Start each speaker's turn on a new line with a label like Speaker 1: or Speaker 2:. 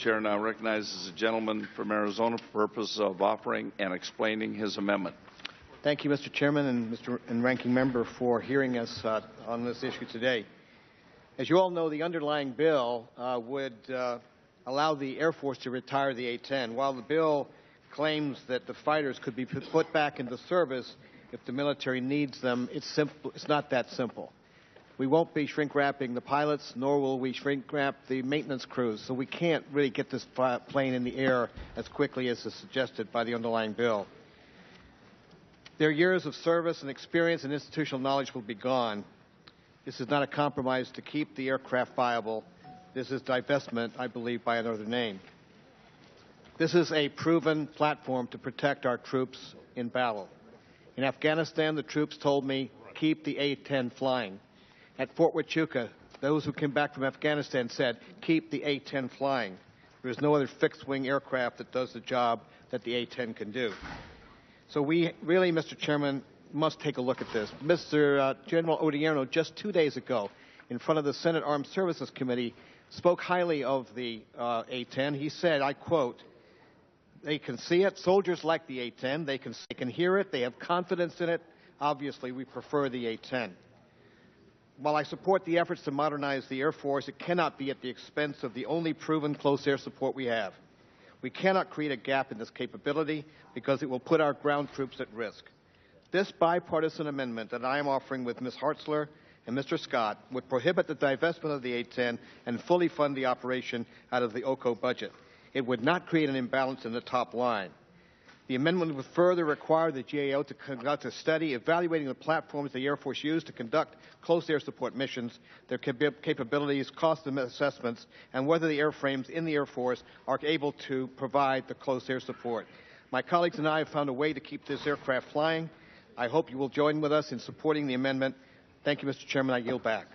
Speaker 1: Chair now recognizes the gentleman from Arizona for purpose of offering and explaining his amendment.
Speaker 2: Thank you, Mr. Chairman and Ranking Member, for hearing us on this issue today. As you all know, the underlying bill would allow the Air Force to retire the A-10. While the bill claims that the fighters could be put back into service if the military needs them, it's not that simple. We won't be shrink-wrapping the pilots, nor will we shrink-wrap the maintenance crews, so we can't really get this plane in the air as quickly as is suggested by the underlying bill. Their years of service and experience and institutional knowledge will be gone. This is not a compromise to keep the aircraft viable. This is divestment, I believe, by another name. This is a proven platform to protect our troops in battle. In Afghanistan, the troops told me, keep the A-10 flying. At Fort Huachuca, those who came back from Afghanistan said, keep the A-10 flying. There is no other fixed-wing aircraft that does the job that the A-10 can do. So we really, Mr. Chairman, must take a look at this. Mr. General Odierno, just 2 days ago, in front of the Senate Armed Services Committee, spoke highly of the A-10. He said, I quote, they can see it. Soldiers like the A-10. They can hear it. They have confidence in it. Obviously, we prefer the A-10. While I support the efforts to modernize the Air Force, it cannot be at the expense of the only proven close air support we have. We cannot create a gap in this capability because it will put our ground troops at risk. This bipartisan amendment that I am offering with Ms. Hartzler and Mr. Scott would prohibit the divestment of the A-10 and fully fund the operation out of the OCO budget. It would not create an imbalance in the top line. The amendment would further require the GAO to conduct a study evaluating the platforms the Air Force used to conduct close air support missions, their capabilities, cost assessments, and whether the airframes in the Air Force are able to provide the close air support. My colleagues and I have found a way to keep this aircraft flying. I hope you will join with us in supporting the amendment. Thank you, Mr. Chairman. I yield back.